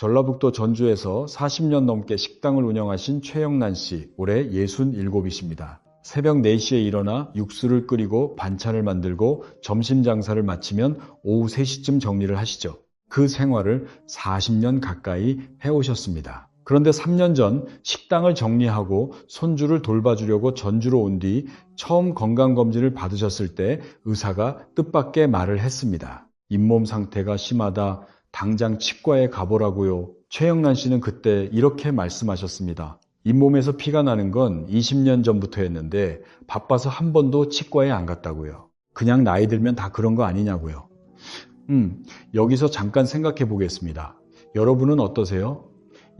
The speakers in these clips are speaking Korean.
전라북도 전주에서 40년 넘게 식당을 운영하신 최영란 씨, 올해 67이십니다. 새벽 4시에 일어나 육수를 끓이고 반찬을 만들고 점심 장사를 마치면 오후 3시쯤 정리를 하시죠. 그 생활을 40년 가까이 해오셨습니다. 그런데 3년 전 식당을 정리하고 손주를 돌봐주려고 전주로 온 뒤 처음 건강검진을 받으셨을 때 의사가 뜻밖의 말을 했습니다. 잇몸 상태가 심하다. 당장 치과에 가보라고요. 최영란 씨는 그때 이렇게 말씀하셨습니다. 잇몸에서 피가 나는 건 20년 전부터였는데 바빠서 한 번도 치과에 안 갔다고요. 그냥 나이 들면 다 그런 거 아니냐고요. 여기서 잠깐 생각해 보겠습니다. 여러분은 어떠세요?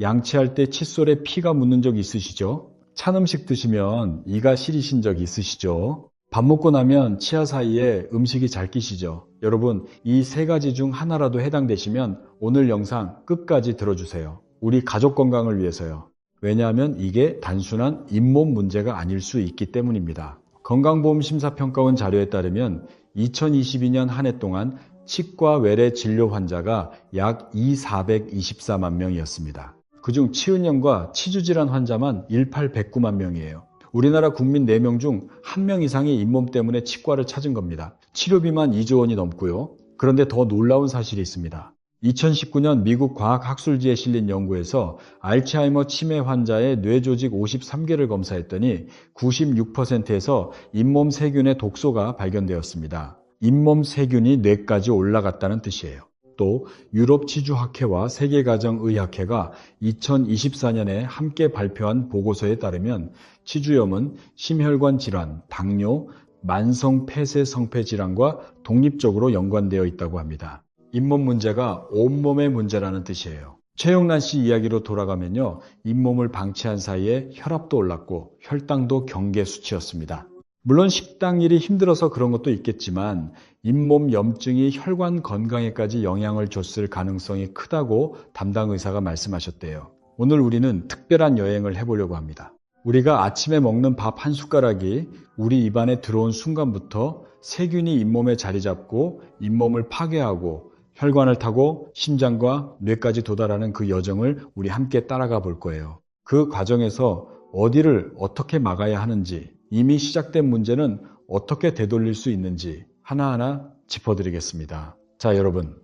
양치할 때 칫솔에 피가 묻는 적 있으시죠? 찬 음식 드시면 이가 시리신 적 있으시죠? 밥 먹고 나면 치아 사이에 음식이 잘 끼시죠? 여러분, 이 세 가지 중 하나라도 해당되시면 오늘 영상 끝까지 들어주세요. 우리 가족 건강을 위해서요. 왜냐하면 이게 단순한 잇몸 문제가 아닐 수 있기 때문입니다. 건강보험심사평가원 자료에 따르면 2022년 한 해 동안 치과 외래 진료 환자가 약 424만 명이었습니다. 그중 치은염과 치주질환 환자만 1,809만 명이에요. 우리나라 국민 4명 중 1명 이상이 잇몸 때문에 치과를 찾은 겁니다. 치료비만 2조 원이 넘고요. 그런데 더 놀라운 사실이 있습니다. 2019년 미국 과학학술지에 실린 연구에서 알츠하이머 치매 환자의 뇌조직 53개를 검사했더니 96%에서 잇몸 세균의 독소가 발견되었습니다. 잇몸 세균이 뇌까지 올라갔다는 뜻이에요. 또 유럽치주학회와 세계가정의학회가 2024년에 함께 발표한 보고서에 따르면 치주염은 심혈관 질환, 당뇨, 만성 폐쇄 성폐 질환과 독립적으로 연관되어 있다고 합니다. 잇몸 문제가 온몸의 문제라는 뜻이에요. 최영란 씨 이야기로 돌아가면요. 잇몸을 방치한 사이에 혈압도 올랐고 혈당도 경계 수치였습니다. 물론 식당 일이 힘들어서 그런 것도 있겠지만 잇몸 염증이 혈관 건강에까지 영향을 줬을 가능성이 크다고 담당 의사가 말씀하셨대요. 오늘 우리는 특별한 여행을 해보려고 합니다. 우리가 아침에 먹는 밥 한 숟가락이 우리 입안에 들어온 순간부터 세균이 잇몸에 자리 잡고 잇몸을 파괴하고 혈관을 타고 심장과 뇌까지 도달하는 그 여정을 우리 함께 따라가 볼 거예요. 그 과정에서 어디를 어떻게 막아야 하는지, 이미 시작된 문제는 어떻게 되돌릴 수 있는지 하나하나 짚어드리겠습니다. 자, 여러분,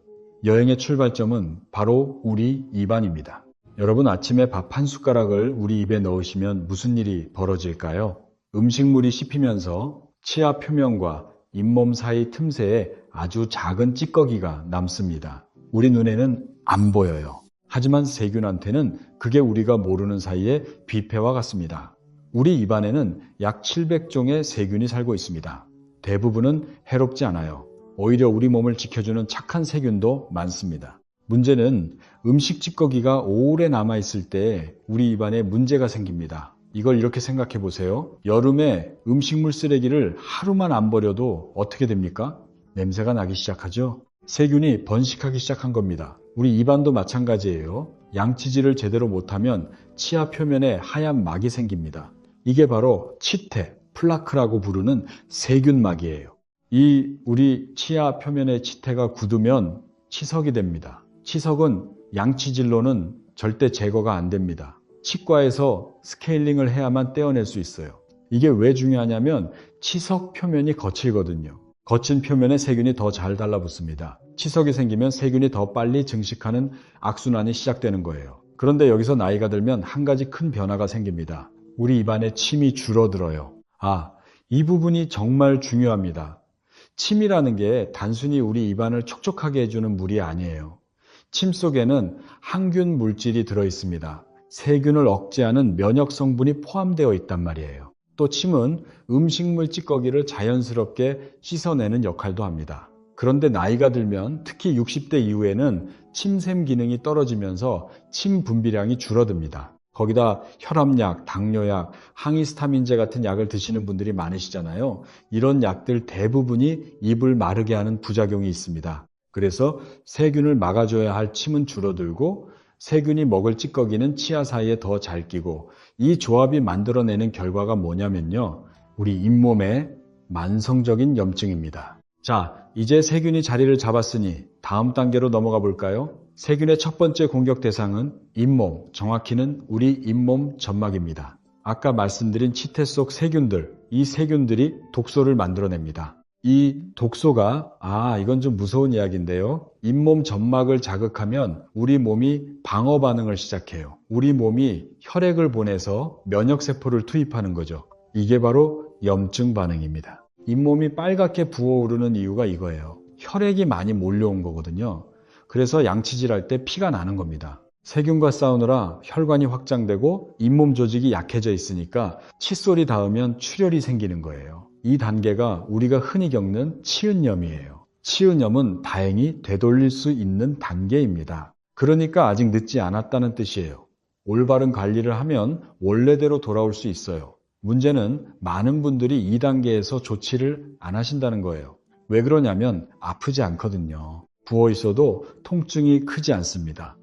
여행의 출발점은 바로 우리 입안입니다. 여러분, 아침에 밥 한 숟가락을 우리 입에 넣으시면 무슨 일이 벌어질까요? 음식물이 씹히면서 치아 표면과 잇몸 사이 틈새에 아주 작은 찌꺼기가 남습니다. 우리 눈에는 안 보여요. 하지만 세균한테는 그게 우리가 모르는 사이에 뷔페와 같습니다. 우리 입안에는 약 700종의 세균이 살고 있습니다. 대부분은 해롭지 않아요. 오히려 우리 몸을 지켜주는 착한 세균도 많습니다. 문제는 음식 찌꺼기가 오래 남아있을 때 우리 입안에 문제가 생깁니다. 이걸 이렇게 생각해 보세요. 여름에 음식물 쓰레기를 하루만 안 버려도 어떻게 됩니까? 냄새가 나기 시작하죠? 세균이 번식하기 시작한 겁니다. 우리 입안도 마찬가지예요. 양치질을 제대로 못하면 치아 표면에 하얀 막이 생깁니다. 이게 바로 치태, 플라크라고 부르는 세균막이에요. 우리 치아 표면의 치태가 굳으면 치석이 됩니다. 치석은 양치질로는 절대 제거가 안 됩니다. 치과에서 스케일링을 해야만 떼어낼 수 있어요. 이게 왜 중요하냐면 치석 표면이 거칠거든요. 거친 표면에 세균이 더 잘 달라붙습니다. 치석이 생기면 세균이 더 빨리 증식하는 악순환이 시작되는 거예요. 그런데 여기서 나이가 들면 한 가지 큰 변화가 생깁니다. 우리 입안에 침이 줄어들어요. 이 부분이 정말 중요합니다. 침이라는 게 단순히 우리 입안을 촉촉하게 해주는 물이 아니에요. 침 속에는 항균 물질이 들어있습니다. 세균을 억제하는 면역 성분이 포함되어 있단 말이에요. 또 침은 음식물 찌꺼기를 자연스럽게 씻어내는 역할도 합니다. 그런데 나이가 들면 특히 60대 이후에는 침샘 기능이 떨어지면서 침 분비량이 줄어듭니다. 거기다 혈압약, 당뇨약, 항히스타민제 같은 약을 드시는 분들이 많으시잖아요. 이런 약들 대부분이 입을 마르게 하는 부작용이 있습니다. 그래서 세균을 막아줘야 할 침은 줄어들고 세균이 먹을 찌꺼기는 치아 사이에 더 잘 끼고 이 조합이 만들어내는 결과가 뭐냐면요. 우리 잇몸의 만성적인 염증입니다. 자, 이제 세균이 자리를 잡았으니 다음 단계로 넘어가 볼까요? 세균의 첫 번째 공격 대상은 잇몸, 정확히는 우리 잇몸 점막입니다. 아까 말씀드린 치태 속 세균들, 이 세균들이 독소를 만들어냅니다. 이 독소가, 이건 좀 무서운 이야기인데요. 잇몸 점막을 자극하면 우리 몸이 방어 반응을 시작해요. 우리 몸이 혈액을 보내서 면역세포를 투입하는 거죠. 이게 바로 염증 반응입니다. 잇몸이 빨갛게 부어오르는 이유가 이거예요. 혈액이 많이 몰려온 거거든요. 그래서 양치질할 때 피가 나는 겁니다. 세균과 싸우느라 혈관이 확장되고 잇몸 조직이 약해져 있으니까 칫솔이 닿으면 출혈이 생기는 거예요. 이 단계가 우리가 흔히 겪는 치은염이에요. 치은염은 다행히 되돌릴 수 있는 단계입니다. 그러니까 아직 늦지 않았다는 뜻이에요. 올바른 관리를 하면 원래대로 돌아올 수 있어요. 문제는 많은 분들이 2단계에서 조치를 안 하신다는 거예요. 왜 그러냐면 아프지 않거든요. 부어 있어도 통증이 크지 않습니다.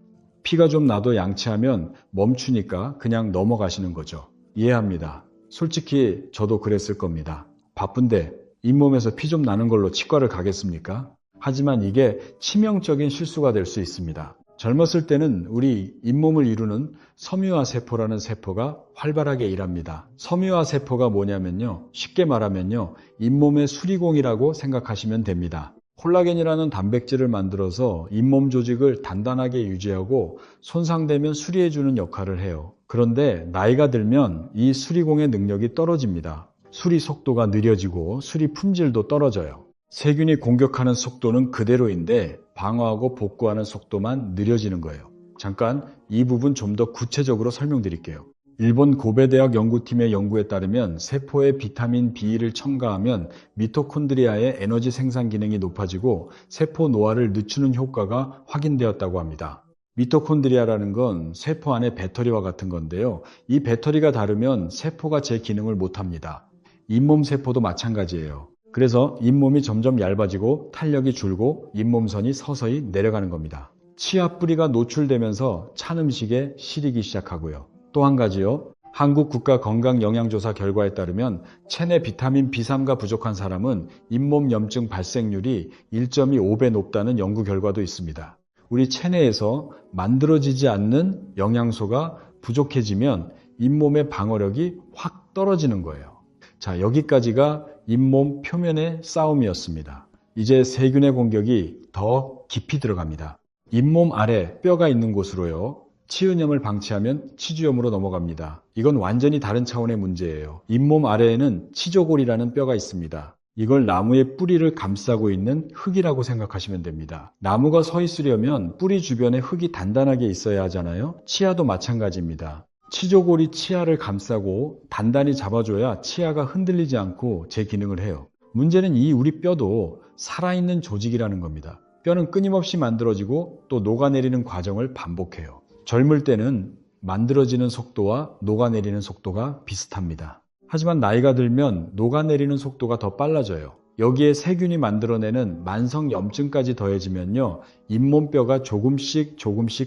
피가 좀 나도 양치하면 멈추니까 그냥 넘어가시는 거죠. 이해합니다. 솔직히 저도 그랬을 겁니다. 바쁜데 잇몸에서 피 좀 나는 걸로 치과를 가겠습니까? 하지만 이게 치명적인 실수가 될 수 있습니다. 젊었을 때는 우리 잇몸을 이루는 섬유화세포라는 세포가 활발하게 일합니다. 섬유화세포가 뭐냐면요. 쉽게 말하면요. 잇몸의 수리공이라고 생각하시면 됩니다. 콜라겐이라는 단백질을 만들어서 잇몸 조직을 단단하게 유지하고 손상되면 수리해주는 역할을 해요. 그런데 나이가 들면 이 수리공의 능력이 떨어집니다. 수리 속도가 느려지고 수리 품질도 떨어져요. 세균이 공격하는 속도는 그대로인데 방어하고 복구하는 속도만 느려지는 거예요. 잠깐 이 부분 좀 더 구체적으로 설명드릴게요. 일본 고베대학 연구팀의 연구에 따르면 세포에 비타민 B를 첨가하면 미토콘드리아의 에너지 생산 기능이 높아지고 세포 노화를 늦추는 효과가 확인되었다고 합니다. 미토콘드리아라는 건 세포 안의 배터리와 같은 건데요. 이 배터리가 다르면 세포가 제 기능을 못합니다. 잇몸 세포도 마찬가지예요. 그래서 잇몸이 점점 얇아지고 탄력이 줄고 잇몸선이 서서히 내려가는 겁니다. 치아 뿌리가 노출되면서 찬 음식에 시리기 시작하고요. 또 한 가지요. 한국 국가건강영양조사 결과에 따르면 체내 비타민 B3가 부족한 사람은 잇몸 염증 발생률이 1.25배 높다는 연구 결과도 있습니다. 우리 체내에서 만들어지지 않는 영양소가 부족해지면 잇몸의 방어력이 확 떨어지는 거예요. 자, 여기까지가 잇몸 표면의 싸움이었습니다. 이제 세균의 공격이 더 깊이 들어갑니다. 잇몸 아래 뼈가 있는 곳으로요. 치은염을 방치하면 치주염으로 넘어갑니다. 이건 완전히 다른 차원의 문제예요. 잇몸 아래에는 치조골이라는 뼈가 있습니다. 이걸 나무의 뿌리를 감싸고 있는 흙이라고 생각하시면 됩니다. 나무가 서 있으려면 뿌리 주변에 흙이 단단하게 있어야 하잖아요. 치아도 마찬가지입니다. 치조골이 치아를 감싸고 단단히 잡아줘야 치아가 흔들리지 않고 제 기능을 해요. 문제는 이 우리 뼈도 살아있는 조직이라는 겁니다. 뼈는 끊임없이 만들어지고 또 녹아내리는 과정을 반복해요. 젊을 때는 만들어지는 속도와 녹아내리는 속도가 비슷합니다. 하지만 나이가 들면 녹아내리는 속도가 더 빨라져요. 여기에 세균이 만들어내는 만성 염증까지 더해지면요. 잇몸뼈가 조금씩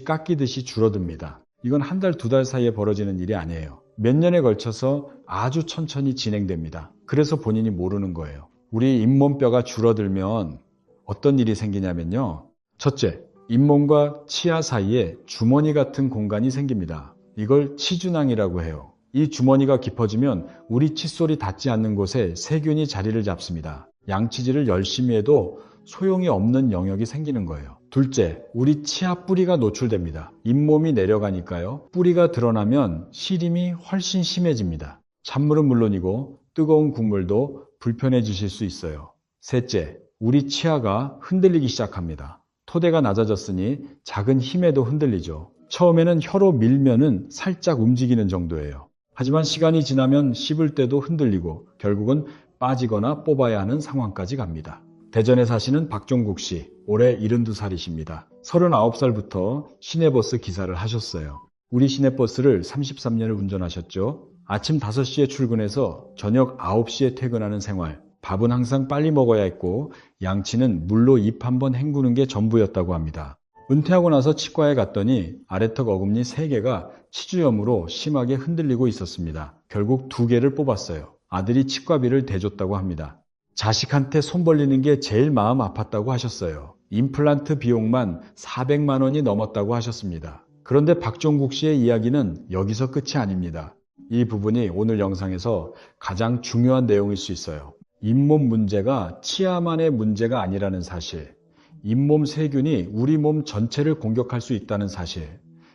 깎이듯이 줄어듭니다. 이건 한 달, 두 달 사이에 벌어지는 일이 아니에요. 몇 년에 걸쳐서 아주 천천히 진행됩니다. 그래서 본인이 모르는 거예요. 우리 잇몸뼈가 줄어들면 어떤 일이 생기냐면요. 첫째, 잇몸과 치아 사이에 주머니 같은 공간이 생깁니다. 이걸 치주낭이라고 해요. 이 주머니가 깊어지면 우리 칫솔이 닿지 않는 곳에 세균이 자리를 잡습니다. 양치질을 열심히 해도 소용이 없는 영역이 생기는 거예요. 둘째, 우리 치아 뿌리가 노출됩니다. 잇몸이 내려가니까요. 뿌리가 드러나면 시림이 훨씬 심해집니다. 찬물은 물론이고 뜨거운 국물도 불편해지실 수 있어요. 셋째, 우리 치아가 흔들리기 시작합니다. 토대가 낮아졌으니 작은 힘에도 흔들리죠. 처음에는 혀로 밀면은 살짝 움직이는 정도예요. 하지만 시간이 지나면 씹을 때도 흔들리고 결국은 빠지거나 뽑아야 하는 상황까지 갑니다. 대전에 사시는 박종국 씨, 올해 72살이십니다. 39살부터 시내버스 기사를 하셨어요. 우리 시내버스를 33년을 운전하셨죠. 아침 5시에 출근해서 저녁 9시에 퇴근하는 생활. 밥은 항상 빨리 먹어야 했고 양치는 물로 입 한번 헹구는 게 전부였다고 합니다. 은퇴하고 나서 치과에 갔더니 아래턱 어금니 3개가 치주염으로 심하게 흔들리고 있었습니다. 결국 2개를 뽑았어요. 아들이 치과비를 대줬다고 합니다. 자식한테 손 벌리는 게 제일 마음 아팠다고 하셨어요. 임플란트 비용만 400만 원이 넘었다고 하셨습니다. 그런데 박종국 씨의 이야기는 여기서 끝이 아닙니다. 이 부분이 오늘 영상에서 가장 중요한 내용일 수 있어요. 잇몸 문제가 치아만의 문제가 아니라는 사실, 잇몸 세균이 우리 몸 전체를 공격할 수 있다는 사실,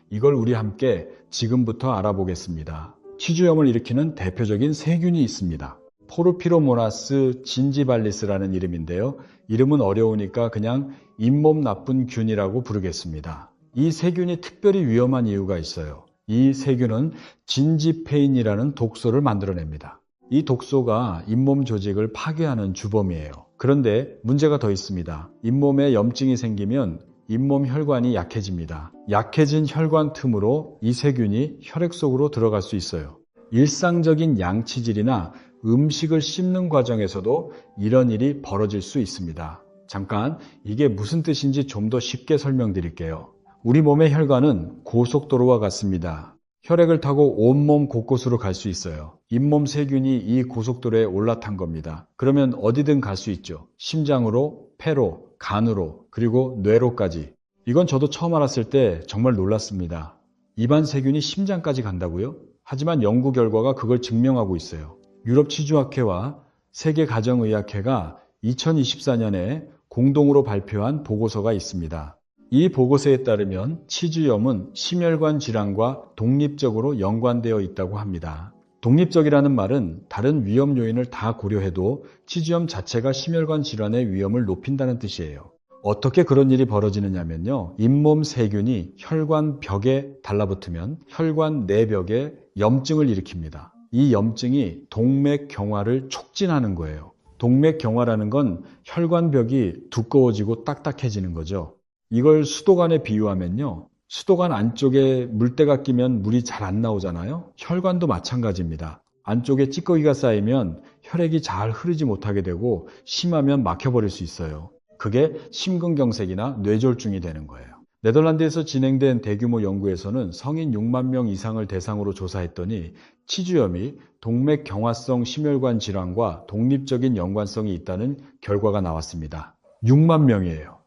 이걸 우리 함께 지금부터 알아보겠습니다. 치주염을 일으키는 대표적인 세균이 있습니다. 포르피로모나스 진지발리스라는 이름인데요. 이름은 어려우니까 그냥 잇몸 나쁜 균이라고 부르겠습니다. 이 세균이 특별히 위험한 이유가 있어요. 이 세균은 진지페인이라는 독소를 만들어냅니다. 이 독소가 잇몸 조직을 파괴하는 주범이에요. 그런데 문제가 더 있습니다. 잇몸에 염증이 생기면 잇몸 혈관이 약해집니다. 약해진 혈관 틈으로 이 세균이 혈액 속으로 들어갈 수 있어요. 일상적인 양치질이나 음식을 씹는 과정에서도 이런 일이 벌어질 수 있습니다. 잠깐 이게 무슨 뜻인지 좀 더 쉽게 설명드릴게요. 우리 몸의 혈관은 고속도로와 같습니다. 혈액을 타고 온몸 곳곳으로 갈 수 있어요. 잇몸 세균이 이 고속도로에 올라탄 겁니다. 그러면 어디든 갈 수 있죠. 심장으로, 폐로, 간으로, 그리고 뇌로까지. 이건 저도 처음 알았을 때 정말 놀랐습니다. 입안 세균이 심장까지 간다고요? 하지만 연구 결과가 그걸 증명하고 있어요. 유럽치주학회와 세계가정의학회가 2024년에 공동으로 발표한 보고서가 있습니다. 이 보고서에 따르면 치주염은 심혈관 질환과 독립적으로 연관되어 있다고 합니다. 독립적이라는 말은 다른 위험 요인을 다 고려해도 치주염 자체가 심혈관 질환의 위험을 높인다는 뜻이에요. 어떻게 그런 일이 벌어지느냐면요. 잇몸 세균이 혈관 벽에 달라붙으면 혈관 내벽에 염증을 일으킵니다. 이 염증이 동맥경화를 촉진하는 거예요. 동맥경화라는 건 혈관벽이 두꺼워지고 딱딱해지는 거죠. 이걸 수도관에 비유하면요. 수도관 안쪽에 물때가 끼면 물이 잘 안 나오잖아요. 혈관도 마찬가지입니다. 안쪽에 찌꺼기가 쌓이면 혈액이 잘 흐르지 못하게 되고 심하면 막혀버릴 수 있어요. 그게 심근경색이나 뇌졸중이 되는 거예요. 네덜란드에서 진행된 대규모 연구에서는 성인 6만 명 이상을 대상으로 조사했더니 치주염이 동맥경화성 심혈관 질환과 독립적인 연관성이 있다는 결과가 나왔습니다. 6만 명이에요.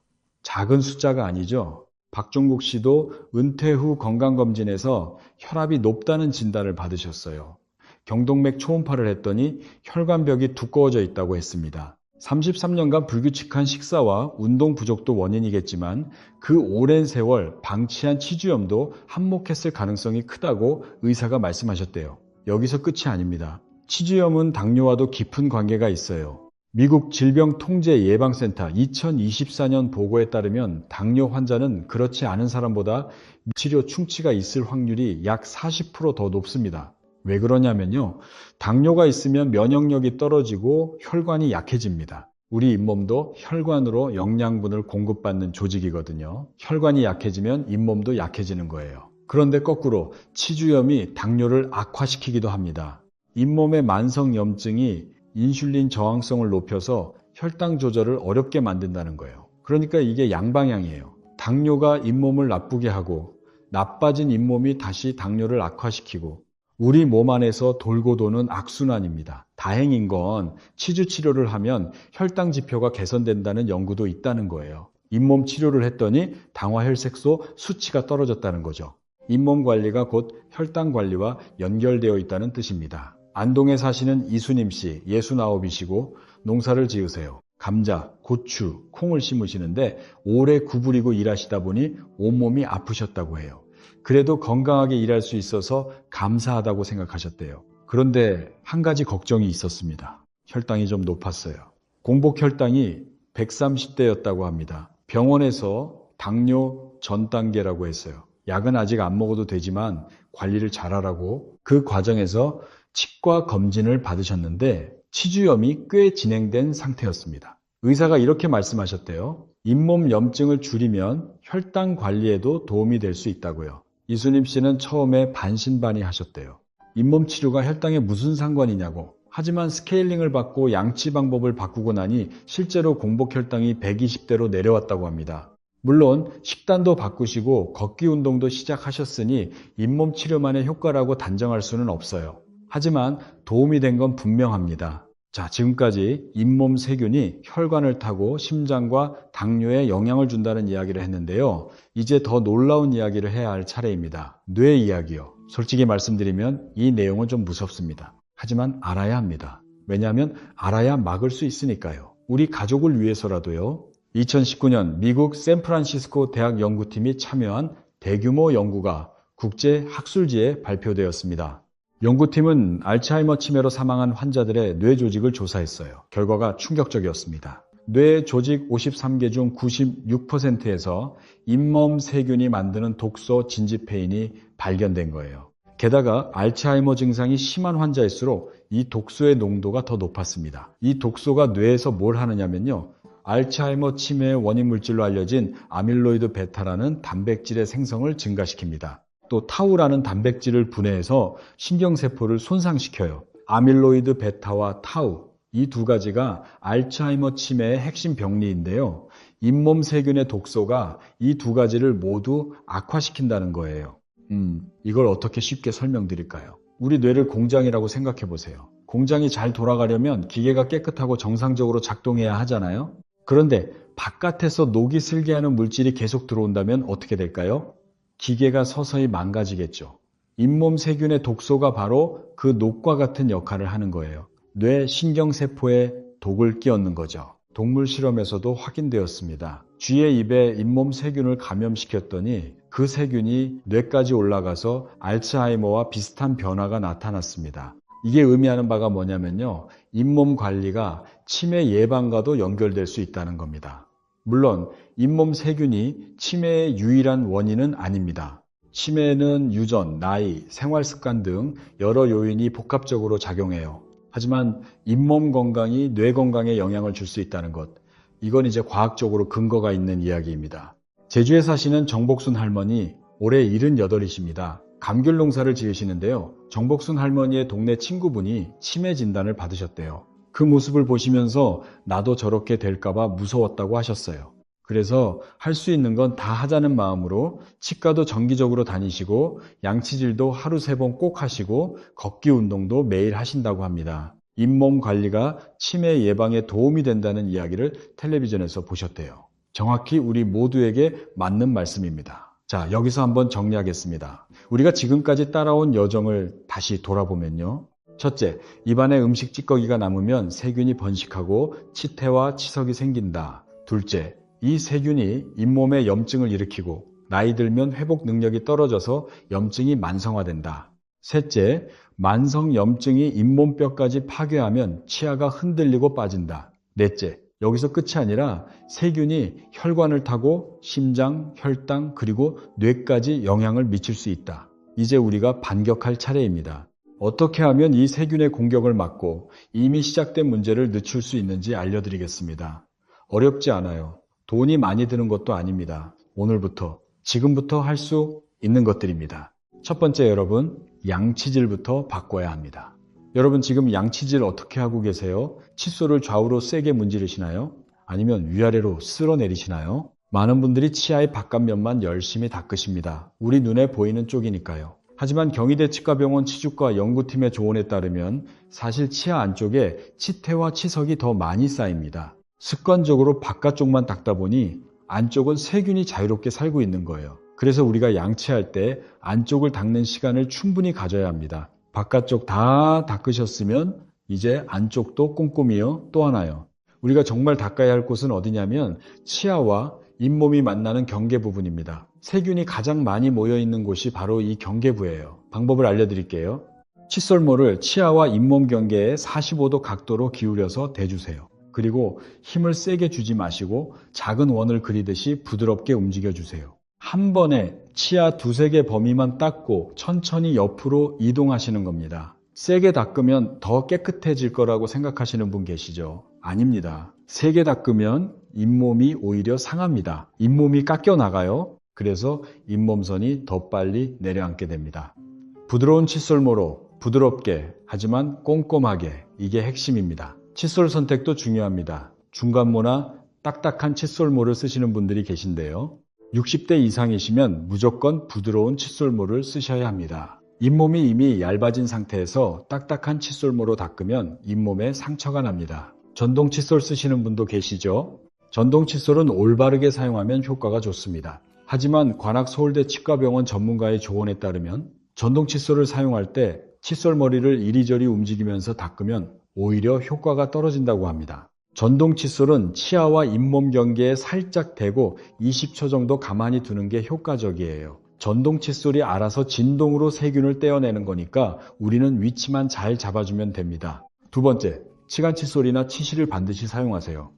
작은 숫자가 아니죠. 박종국 씨도 은퇴 후 건강검진에서 혈압이 높다는 진단을 받으셨어요. 경동맥 초음파를 했더니 혈관벽이 두꺼워져 있다고 했습니다. 33년간 불규칙한 식사와 운동 부족도 원인이겠지만 그 오랜 세월 방치한 치주염도 한몫했을 가능성이 크다고 의사가 말씀하셨대요. 여기서 끝이 아닙니다. 치주염은 당뇨와도 깊은 관계가 있어요. 미국 질병통제예방센터 2024년 보고에 따르면 당뇨 환자는 그렇지 않은 사람보다 치료 충치가 있을 확률이 약 40% 더 높습니다. 왜 그러냐면요. 당뇨가 있으면 면역력이 떨어지고 혈관이 약해집니다. 우리 잇몸도 혈관으로 영양분을 공급받는 조직이거든요. 혈관이 약해지면 잇몸도 약해지는 거예요. 그런데 거꾸로 치주염이 당뇨를 악화시키기도 합니다. 잇몸의 만성염증이 인슐린 저항성을 높여서 혈당 조절을 어렵게 만든다는 거예요. 그러니까 이게 양방향이에요. 당뇨가 잇몸을 나쁘게 하고 나빠진 잇몸이 다시 당뇨를 악화시키고 우리 몸 안에서 돌고 도는 악순환입니다. 다행인 건 치주 치료를 하면 혈당 지표가 개선된다는 연구도 있다는 거예요. 잇몸 치료를 했더니 당화혈색소 수치가 떨어졌다는 거죠. 잇몸 관리가 곧 혈당 관리와 연결되어 있다는 뜻입니다. 안동에 사시는 이수님 씨 69이시고 농사를 지으세요. 감자, 고추, 콩을 심으시는데 오래 구부리고 일하시다 보니 온몸이 아프셨다고 해요. 그래도 건강하게 일할 수 있어서 감사하다고 생각하셨대요. 그런데 한 가지 걱정이 있었습니다. 혈당이 좀 높았어요. 공복 혈당이 130대였다고 합니다. 병원에서 당뇨 전 단계라고 했어요. 약은 아직 안 먹어도 되지만 관리를 잘하라고 그 과정에서 치과 검진을 받으셨는데 치주염이 꽤 진행된 상태였습니다. 의사가 이렇게 말씀하셨대요. 잇몸 염증을 줄이면 혈당 관리에도 도움이 될 수 있다고요. 이수님 씨는 처음에 반신반의하셨대요. 잇몸 치료가 혈당에 무슨 상관이냐고. 하지만 스케일링을 받고 양치 방법을 바꾸고 나니 실제로 공복 혈당이 120대로 내려왔다고 합니다. 물론 식단도 바꾸시고 걷기 운동도 시작하셨으니 잇몸 치료만의 효과라고 단정할 수는 없어요. 하지만 도움이 된 건 분명합니다. 자, 지금까지 잇몸 세균이 혈관을 타고 심장과 당뇨에 영향을 준다는 이야기를 했는데요. 이제 더 놀라운 이야기를 해야 할 차례입니다. 뇌 이야기요. 솔직히 말씀드리면 이 내용은 좀 무섭습니다. 하지만 알아야 합니다. 왜냐하면 알아야 막을 수 있으니까요. 우리 가족을 위해서라도요. 2019년 미국 샌프란시스코 대학 연구팀이 참여한 대규모 연구가 국제학술지에 발표되었습니다. 연구팀은 알츠하이머 치매로 사망한 환자들의 뇌 조직을 조사했어요. 결과가 충격적이었습니다. 뇌 조직 53개 중 96%에서 잇몸 세균이 만드는 독소 진지페인이 발견된 거예요. 게다가 알츠하이머 증상이 심한 환자일수록 이 독소의 농도가 더 높았습니다. 이 독소가 뇌에서 뭘 하느냐면요. 알츠하이머 치매의 원인 물질로 알려진 아밀로이드 베타라는 단백질의 생성을 증가시킵니다. 또 타우라는 단백질을 분해해서 신경세포를 손상시켜요. 아밀로이드 베타와 타우, 이 두 가지가 알츠하이머 치매의 핵심 병리인데요. 잇몸 세균의 독소가 이 두 가지를 모두 악화시킨다는 거예요. 이걸 어떻게 쉽게 설명드릴까요? 우리 뇌를 공장이라고 생각해 보세요. 공장이 잘 돌아가려면 기계가 깨끗하고 정상적으로 작동해야 하잖아요. 그런데 바깥에서 녹이 슬게 하는 물질이 계속 들어온다면 어떻게 될까요? 기계가 서서히 망가지겠죠. 잇몸 세균의 독소가 바로 그 녹과 같은 역할을 하는 거예요. 뇌 신경세포에 독을 끼얹는 거죠. 동물 실험에서도 확인되었습니다. 쥐의 입에 잇몸 세균을 감염시켰더니 그 세균이 뇌까지 올라가서 알츠하이머와 비슷한 변화가 나타났습니다. 이게 의미하는 바가 뭐냐면요. 잇몸 관리가 치매 예방과도 연결될 수 있다는 겁니다. 물론 잇몸 세균이 치매의 유일한 원인은 아닙니다. 치매는 유전, 나이, 생활 습관 등 여러 요인이 복합적으로 작용해요. 하지만 잇몸 건강이 뇌 건강에 영향을 줄 수 있다는 것, 이건 이제 과학적으로 근거가 있는 이야기입니다. 제주에 사시는 정복순 할머니, 올해 78이십니다. 감귤 농사를 지으시는데요. 정복순 할머니의 동네 친구분이 치매 진단을 받으셨대요. 그 모습을 보시면서 나도 저렇게 될까봐 무서웠다고 하셨어요. 그래서 할 수 있는 건 다 하자는 마음으로 치과도 정기적으로 다니시고 양치질도 하루 3번 꼭 하시고 걷기 운동도 매일 하신다고 합니다. 잇몸 관리가 치매 예방에 도움이 된다는 이야기를 텔레비전에서 보셨대요. 정확히 우리 모두에게 맞는 말씀입니다. 자, 여기서 한번 정리하겠습니다. 우리가 지금까지 따라온 여정을 다시 돌아보면요. 첫째, 입안에 음식 찌꺼기가 남으면 세균이 번식하고 치태와 치석이 생긴다. 둘째, 이 세균이 잇몸에 염증을 일으키고 나이 들면 회복 능력이 떨어져서 염증이 만성화된다. 셋째, 만성 염증이 잇몸뼈까지 파괴하면 치아가 흔들리고 빠진다. 넷째, 여기서 끝이 아니라 세균이 혈관을 타고 심장, 혈당, 그리고 뇌까지 영향을 미칠 수 있다. 이제 우리가 반격할 차례입니다. 어떻게 하면 이 세균의 공격을 막고 이미 시작된 문제를 늦출 수 있는지 알려드리겠습니다. 어렵지 않아요. 돈이 많이 드는 것도 아닙니다. 오늘부터, 지금부터 할 수 있는 것들입니다. 첫 번째, 여러분, 양치질부터 바꿔야 합니다. 여러분 지금 양치질 어떻게 하고 계세요? 칫솔을 좌우로 세게 문지르시나요? 아니면 위아래로 쓸어내리시나요? 많은 분들이 치아의 바깥면만 열심히 닦으십니다. 우리 눈에 보이는 쪽이니까요. 하지만 경희대 치과병원 치주과 연구팀의 조언에 따르면 사실 치아 안쪽에 치태와 치석이 더 많이 쌓입니다. 습관적으로 바깥쪽만 닦다 보니 안쪽은 세균이 자유롭게 살고 있는 거예요. 그래서 우리가 양치할 때 안쪽을 닦는 시간을 충분히 가져야 합니다. 바깥쪽 다 닦으셨으면 이제 안쪽도 꼼꼼히요. 또 하나요. 우리가 정말 닦아야 할 곳은 어디냐면 치아와 잇몸이 만나는 경계 부분입니다. 세균이 가장 많이 모여있는 곳이 바로 이 경계부예요. 방법을 알려드릴게요. 칫솔모를 치아와 잇몸 경계에 45도 각도로 기울여서 대주세요. 그리고 힘을 세게 주지 마시고 작은 원을 그리듯이 부드럽게 움직여주세요. 한 번에 치아 2-3개 범위만 닦고 천천히 옆으로 이동하시는 겁니다. 세게 닦으면 더 깨끗해질 거라고 생각하시는 분 계시죠? 아닙니다. 세게 닦으면 잇몸이 오히려 상합니다. 잇몸이 깎여 나가요. 그래서 잇몸선이 더 빨리 내려앉게 됩니다. 부드러운 칫솔모로 부드럽게 하지만 꼼꼼하게, 이게 핵심입니다. 칫솔 선택도 중요합니다. 중간모나 딱딱한 칫솔모를 쓰시는 분들이 계신데요. 60대 이상이시면 무조건 부드러운 칫솔모를 쓰셔야 합니다. 잇몸이 이미 얇아진 상태에서 딱딱한 칫솔모로 닦으면 잇몸에 상처가 납니다. 전동 칫솔 쓰시는 분도 계시죠? 전동 칫솔은 올바르게 사용하면 효과가 좋습니다. 하지만 관악 서울대 치과병원 전문가의 조언에 따르면 전동 칫솔을 사용할 때 칫솔 머리를 이리저리 움직이면서 닦으면 오히려 효과가 떨어진다고 합니다. 전동 칫솔은 치아와 잇몸 경계에 살짝 대고 20초 정도 가만히 두는 게 효과적이에요. 전동 칫솔이 알아서 진동으로 세균을 떼어내는 거니까 우리는 위치만 잘 잡아주면 됩니다. 두 번째, 치간 칫솔이나 치실을 반드시 사용하세요.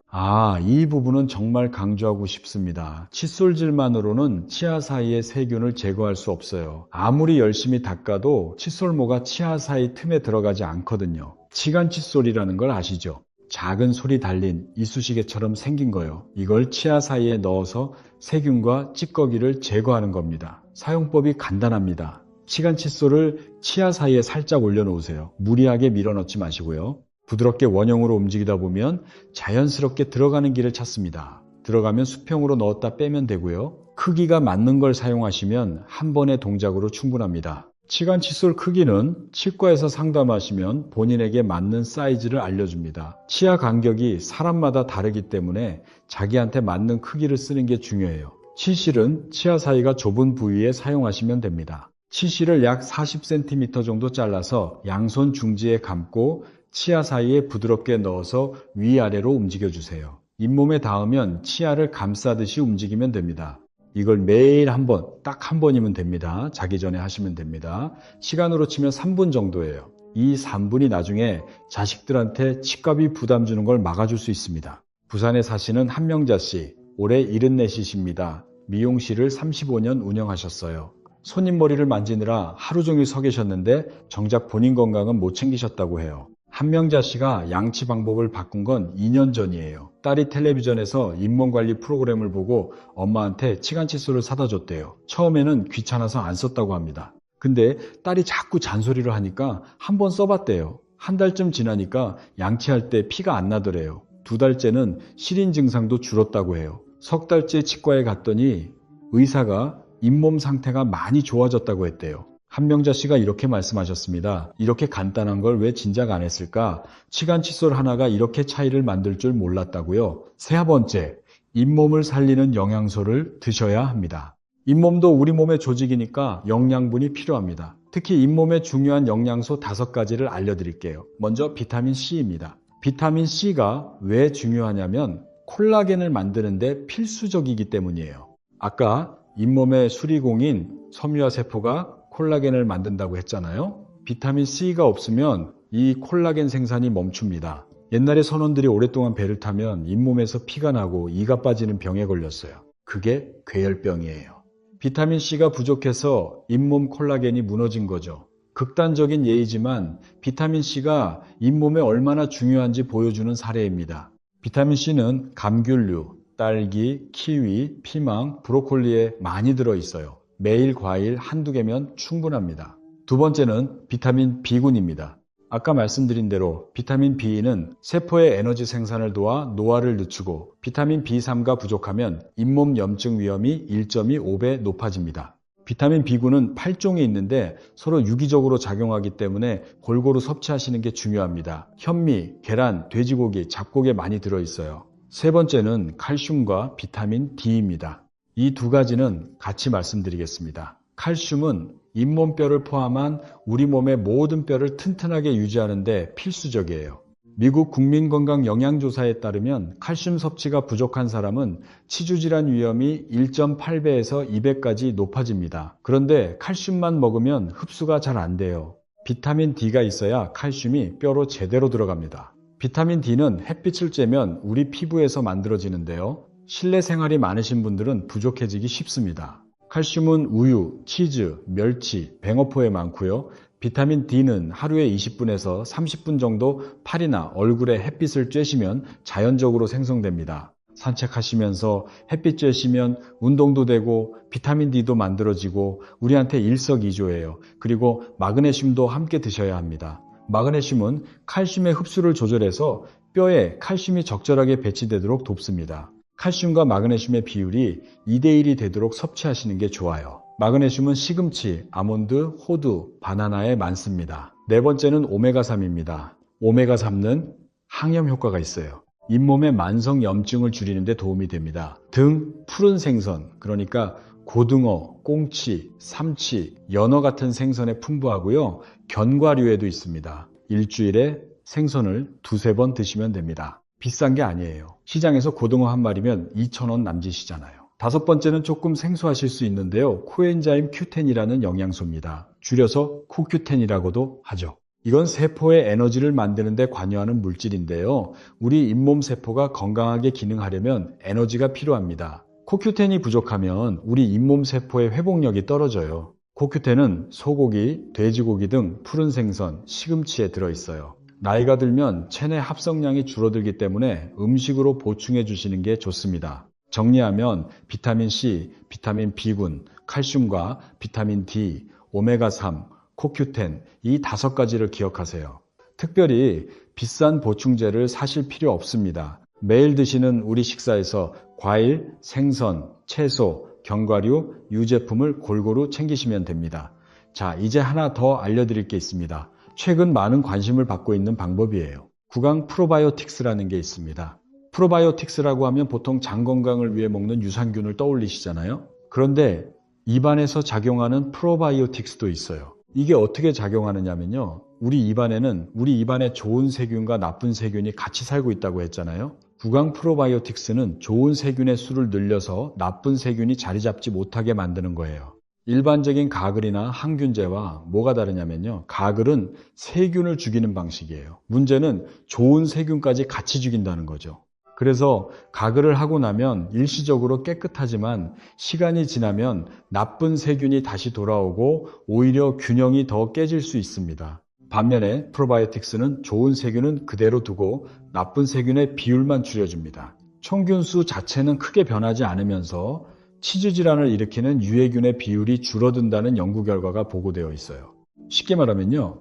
이 부분은 정말 강조하고 싶습니다. 칫솔질만으로는 치아 사이의 세균을 제거할 수 없어요. 아무리 열심히 닦아도 칫솔모가 치아 사이 틈에 들어가지 않거든요. 치간 칫솔이라는 걸 아시죠? 작은 솔이 달린 이쑤시개처럼 생긴 거요. 이걸 치아 사이에 넣어서 세균과 찌꺼기를 제거하는 겁니다. 사용법이 간단합니다. 치간 칫솔을 치아 사이에 살짝 올려놓으세요. 무리하게 밀어넣지 마시고요. 부드럽게 원형으로 움직이다 보면 자연스럽게 들어가는 길을 찾습니다. 들어가면 수평으로 넣었다 빼면 되고요. 크기가 맞는 걸 사용하시면 한 번의 동작으로 충분합니다. 치간 칫솔 크기는 치과에서 상담하시면 본인에게 맞는 사이즈를 알려줍니다. 치아 간격이 사람마다 다르기 때문에 자기한테 맞는 크기를 쓰는 게 중요해요. 치실은 치아 사이가 좁은 부위에 사용하시면 됩니다. 치실을 약 40cm 정도 잘라서 양손 중지에 감고 치아 사이에 부드럽게 넣어서 위아래로 움직여주세요. 잇몸에 닿으면 치아를 감싸듯이 움직이면 됩니다. 이걸 매일 한 번, 딱 한 번이면 됩니다. 자기 전에 하시면 됩니다. 시간으로 치면 3분 정도예요. 이 3분이 나중에 자식들한테 치과비 부담 주는 걸 막아줄 수 있습니다. 부산에 사시는 한명자 씨, 올해 74시십니다. 미용실을 35년 운영하셨어요. 손님 머리를 만지느라 하루 종일 서 계셨는데 정작 본인 건강은 못 챙기셨다고 해요. 한명자 씨가 양치 방법을 바꾼 건 2년 전이에요. 딸이 텔레비전에서 잇몸관리 프로그램을 보고 엄마한테 치간 칫솔을 사다 줬대요. 처음에는 귀찮아서 안 썼다고 합니다. 근데 딸이 자꾸 잔소리를 하니까 한번 써봤대요. 한 달쯤 지나니까 양치할 때 피가 안 나더래요. 2달째는 시린 증상도 줄었다고 해요. 석 달째 치과에 갔더니 의사가 잇몸 상태가 많이 좋아졌다고 했대요. 한명자 씨가 이렇게 말씀하셨습니다. 이렇게 간단한 걸 왜 진작 안 했을까? 치간 칫솔 하나가 이렇게 차이를 만들 줄 몰랐다고요. 세 번째, 잇몸을 살리는 영양소를 드셔야 합니다. 잇몸도 우리 몸의 조직이니까 영양분이 필요합니다. 특히 잇몸에 중요한 영양소 5가지를 알려드릴게요. 먼저 비타민 C입니다. 비타민 C가 왜 중요하냐면 콜라겐을 만드는데 필수적이기 때문이에요. 아까 잇몸의 수리공인 섬유화 세포가 콜라겐을 만든다고 했잖아요. 비타민 C가 없으면 이 콜라겐 생산이 멈춥니다. 옛날에 선원들이 오랫동안 배를 타면 잇몸에서 피가 나고 이가 빠지는 병에 걸렸어요. 그게 괴혈병이에요. 비타민 C가 부족해서 잇몸 콜라겐이 무너진 거죠. 극단적인 예이지만 비타민 C가 잇몸에 얼마나 중요한지 보여주는 사례입니다. 비타민 C는 감귤류, 딸기, 키위, 피망, 브로콜리에 많이 들어있어요. 매일 과일 한두 개면 충분합니다. 두 번째는 비타민 B군입니다. 아까 말씀드린 대로 비타민 B는 세포의 에너지 생산을 도와 노화를 늦추고 비타민 B3가 부족하면 잇몸 염증 위험이 1.25배 높아집니다. 비타민 B군은 8종이 있는데 서로 유기적으로 작용하기 때문에 골고루 섭취하시는 게 중요합니다. 현미, 계란, 돼지고기, 잡곡에 많이 들어있어요. 세 번째는 칼슘과 비타민 D입니다. 이 2가지는 같이 말씀드리겠습니다. 칼슘은 잇몸뼈를 포함한 우리 몸의 모든 뼈를 튼튼하게 유지하는 데 필수적이에요. 미국 국민건강영양조사에 따르면 칼슘 섭취가 부족한 사람은 치주질환 위험이 1.8배에서 2배까지 높아집니다. 그런데 칼슘만 먹으면 흡수가 잘 안 돼요. 비타민 D가 있어야 칼슘이 뼈로 제대로 들어갑니다. 비타민 D는 햇빛을 쬐면 우리 피부에서 만들어지는데요. 실내 생활이 많으신 분들은 부족해지기 쉽습니다. 칼슘은 우유, 치즈, 멸치, 뱅어포에 많고요. 비타민 D는 하루에 20분에서 30분 정도 팔이나 얼굴에 햇빛을 쬐시면 자연적으로 생성됩니다. 산책하시면서 햇빛 쬐시면 운동도 되고 비타민 D도 만들어지고 우리한테 일석이조예요. 그리고 마그네슘도 함께 드셔야 합니다. 마그네슘은 칼슘의 흡수를 조절해서 뼈에 칼슘이 적절하게 배치되도록 돕습니다. 칼슘과 마그네슘의 비율이 2대1이 되도록 섭취하시는 게 좋아요. 마그네슘은 시금치, 아몬드, 호두, 바나나에 많습니다. 네 번째는 오메가3입니다. 오메가3는 항염 효과가 있어요. 잇몸의 만성 염증을 줄이는 데 도움이 됩니다. 등, 푸른 생선, 그러니까 고등어, 꽁치, 삼치, 연어 같은 생선에 풍부하고요. 견과류에도 있습니다. 일주일에 생선을 두세 번 드시면 됩니다. 비싼 게 아니에요. 시장에서 고등어 한 마리면 2,000원 남짓이잖아요. 다섯 번째는 조금 생소하실 수 있는데요. 코엔자임 Q10이라는 영양소입니다. 줄여서 코큐텐이라고도 하죠. 이건 세포의 에너지를 만드는 데 관여하는 물질인데요. 우리 잇몸 세포가 건강하게 기능하려면 에너지가 필요합니다. 코큐텐이 부족하면 우리 잇몸 세포의 회복력이 떨어져요. 코큐텐은 소고기, 돼지고기 등 푸른 생선, 시금치에 들어있어요. 나이가 들면 체내 합성량이 줄어들기 때문에 음식으로 보충해 주시는 게 좋습니다. 정리하면 비타민C, 비타민 B군, 칼슘과 비타민 D, 오메가3, 코큐텐 이 5가지를 기억하세요. 특별히 비싼 보충제를 사실 필요 없습니다. 매일 드시는 우리 식사에서 과일, 생선, 채소, 견과류, 유제품을 골고루 챙기시면 됩니다. 자, 이제 하나 더 알려드릴 게 있습니다. 최근 많은 관심을 받고 있는 방법이에요. 구강 프로바이오틱스라는 게 있습니다. 프로바이오틱스라고 하면 보통 장 건강을 위해 먹는 유산균을 떠올리시잖아요. 그런데 입안에서 작용하는 프로바이오틱스도 있어요. 이게 어떻게 작용하느냐면요. 우리 입안에 좋은 세균과 나쁜 세균이 같이 살고 있다고 했잖아요. 구강 프로바이오틱스는 좋은 세균의 수를 늘려서 나쁜 세균이 자리 잡지 못하게 만드는 거예요. 일반적인 가글이나 항균제와 뭐가 다르냐면요. 가글은 세균을 죽이는 방식이에요. 문제는 좋은 세균까지 같이 죽인다는 거죠. 그래서 가글을 하고 나면 일시적으로 깨끗하지만 시간이 지나면 나쁜 세균이 다시 돌아오고 오히려 균형이 더 깨질 수 있습니다. 반면에 프로바이오틱스는 좋은 세균은 그대로 두고 나쁜 세균의 비율만 줄여줍니다. 총균수 자체는 크게 변하지 않으면서 치주 질환을 일으키는 유해균의 비율이 줄어든다는 연구 결과가 보고되어 있어요. 쉽게 말하면요.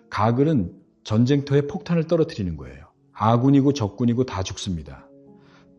가글은 전쟁터에 폭탄을 떨어뜨리는 거예요. 아군이고 적군이고 다 죽습니다.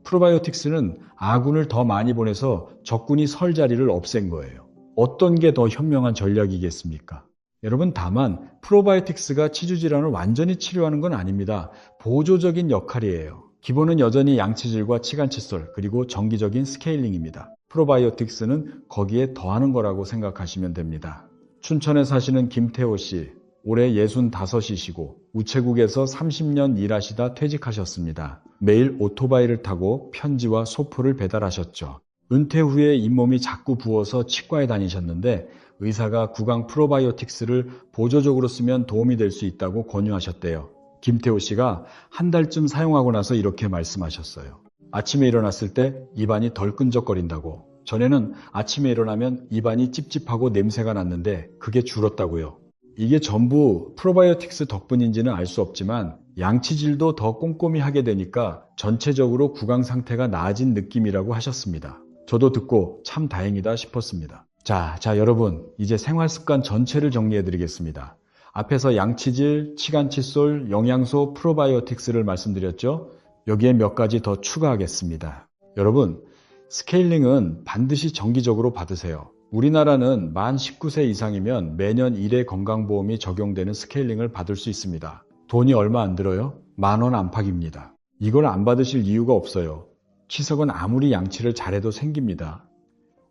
프로바이오틱스는 아군을 더 많이 보내서 적군이 설 자리를 없앤 거예요. 어떤 게 더 현명한 전략이겠습니까? 여러분, 다만 프로바이오틱스가 치주 질환을 완전히 치료하는 건 아닙니다. 보조적인 역할이에요. 기본은 여전히 양치질과 치간칫솔 그리고 정기적인 스케일링입니다. 프로바이오틱스는 거기에 더하는 거라고 생각하시면 됩니다. 춘천에 사시는 김태호 씨, 올해 65이시고 우체국에서 30년 일하시다 퇴직하셨습니다. 매일 오토바이를 타고 편지와 소포를 배달하셨죠. 은퇴 후에 잇몸이 자꾸 부어서 치과에 다니셨는데 의사가 구강 프로바이오틱스를 보조적으로 쓰면 도움이 될 수 있다고 권유하셨대요. 김태호 씨가 한 달쯤 사용하고 나서 이렇게 말씀하셨어요. 아침에 일어났을 때 입안이 덜 끈적거린다고. 전에는 아침에 일어나면 입안이 찝찝하고 냄새가 났는데 그게 줄었다고요. 이게 전부 프로바이오틱스 덕분인지는 알 수 없지만 양치질도 더 꼼꼼히 하게 되니까 전체적으로 구강 상태가 나아진 느낌이라고 하셨습니다. 저도 듣고 참 다행이다 싶었습니다. 자, 여러분, 이제 생활습관 전체를 정리해 드리겠습니다. 앞에서 양치질, 치간칫솔, 영양소, 프로바이오틱스를 말씀드렸죠. 여기에 몇 가지 더 추가하겠습니다. 여러분, 스케일링은 반드시 정기적으로 받으세요. 우리나라는 만 19세 이상이면 매년 1회 건강보험이 적용되는 스케일링을 받을 수 있습니다. 돈이 얼마 안 들어요? 10,000원 안팎입니다. 이걸 안 받으실 이유가 없어요. 치석은 아무리 양치를 잘해도 생깁니다.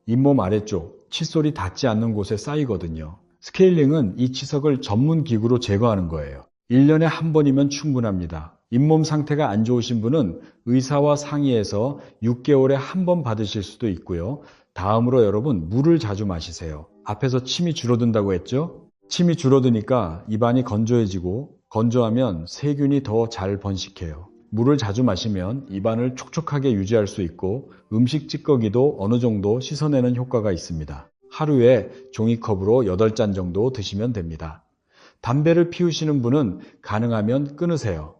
잇몸 아래쪽, 칫솔이 닿지 않는 곳에 쌓이거든요. 스케일링은 이 치석을 전문 기구로 제거하는 거예요. 1년에 한 번이면 충분합니다. 잇몸 상태가 안 좋으신 분은 의사와 상의해서 6개월에 한 번 받으실 수도 있고요. 다음으로 여러분, 물을 자주 마시세요. 앞에서 침이 줄어든다고 했죠? 침이 줄어드니까 입안이 건조해지고 건조하면 세균이 더 잘 번식해요. 물을 자주 마시면 입안을 촉촉하게 유지할 수 있고 음식 찌꺼기도 어느 정도 씻어내는 효과가 있습니다. 하루에 종이컵으로 8잔 정도 드시면 됩니다. 담배를 피우시는 분은 가능하면 끊으세요.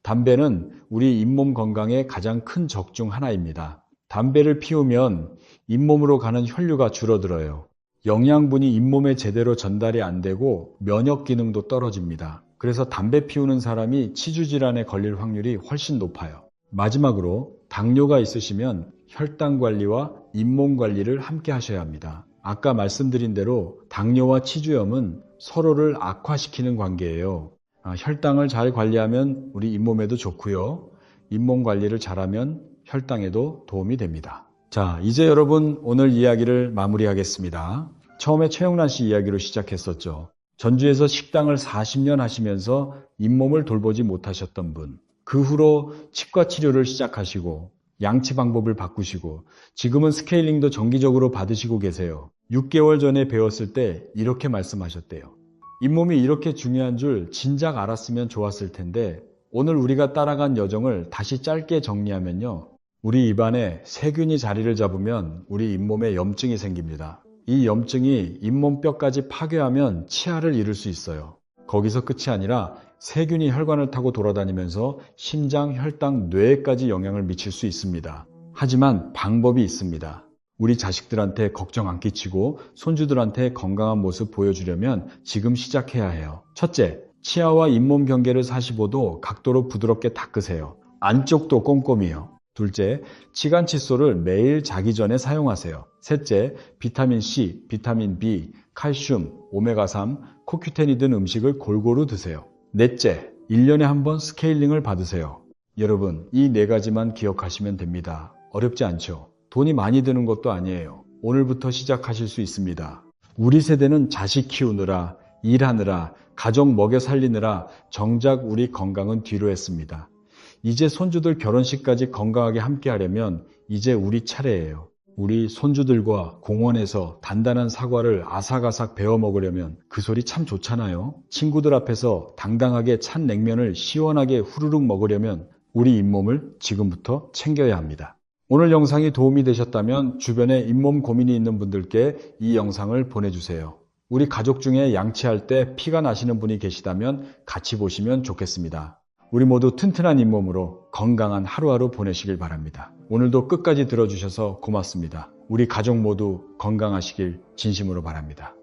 담배는 우리 잇몸 건강의 가장 큰 적 중 하나입니다. 담배를 피우면 잇몸으로 가는 혈류가 줄어들어요. 영양분이 잇몸에 제대로 전달이 안 되고 면역 기능도 떨어집니다. 그래서 담배 피우는 사람이 치주 질환에 걸릴 확률이 훨씬 높아요. 마지막으로 당뇨가 있으시면 혈당 관리와 잇몸 관리를 함께 하셔야 합니다. 아까 말씀드린 대로 당뇨와 치주염은 서로를 악화시키는 관계예요. 혈당을 잘 관리하면 우리 잇몸에도 좋고요. 잇몸 관리를 잘하면 혈당에도 도움이 됩니다. 자, 이제 여러분 오늘 이야기를 마무리하겠습니다. 처음에 최영란 씨 이야기로 시작했었죠. 전주에서 식당을 40년 하시면서 잇몸을 돌보지 못하셨던 분. 그 후로 치과 치료를 시작하시고 양치 방법을 바꾸시고 지금은 스케일링도 정기적으로 받으시고 계세요. 6개월 전에 배웠을 때 이렇게 말씀하셨대요. 잇몸이 이렇게 중요한 줄 진작 알았으면 좋았을 텐데 오늘 우리가 따라간 여정을 다시 짧게 정리하면요. 우리 입안에 세균이 자리를 잡으면 우리 잇몸에 염증이 생깁니다. 이 염증이 잇몸뼈까지 파괴하면 치아를 잃을 수 있어요. 거기서 끝이 아니라 세균이 혈관을 타고 돌아다니면서 심장, 혈당, 뇌에까지 영향을 미칠 수 있습니다. 하지만 방법이 있습니다. 우리 자식들한테 걱정 안 끼치고 손주들한테 건강한 모습 보여주려면 지금 시작해야 해요. 첫째, 치아와 잇몸 경계를 45도 각도로 부드럽게 닦으세요. 안쪽도 꼼꼼히요. 둘째, 치간 칫솔을 매일 자기 전에 사용하세요. 셋째, 비타민C, 비타민 B, 칼슘, 오메가3, 코큐텐이 든 음식을 골고루 드세요. 넷째, 1년에 한 번 스케일링을 받으세요. 여러분, 이 4가지만 기억하시면 됩니다. 어렵지 않죠? 돈이 많이 드는 것도 아니에요. 오늘부터 시작하실 수 있습니다. 우리 세대는 자식 키우느라, 일하느라, 가족 먹여 살리느라 정작 우리 건강은 뒤로 했습니다. 이제 손주들 결혼식까지 건강하게 함께 하려면 이제 우리 차례예요. 우리 손주들과 공원에서 단단한 사과를 아삭아삭 베어 먹으려면 그 소리 참 좋잖아요. 친구들 앞에서 당당하게 찬 냉면을 시원하게 후루룩 먹으려면 우리 잇몸을 지금부터 챙겨야 합니다. 오늘 영상이 도움이 되셨다면 주변에 잇몸 고민이 있는 분들께 이 영상을 보내주세요. 우리 가족 중에 양치할 때 피가 나시는 분이 계시다면 같이 보시면 좋겠습니다. 우리 모두 튼튼한 잇몸으로 건강한 하루하루 보내시길 바랍니다. 오늘도 끝까지 들어주셔서 고맙습니다. 우리 가족 모두 건강하시길 진심으로 바랍니다.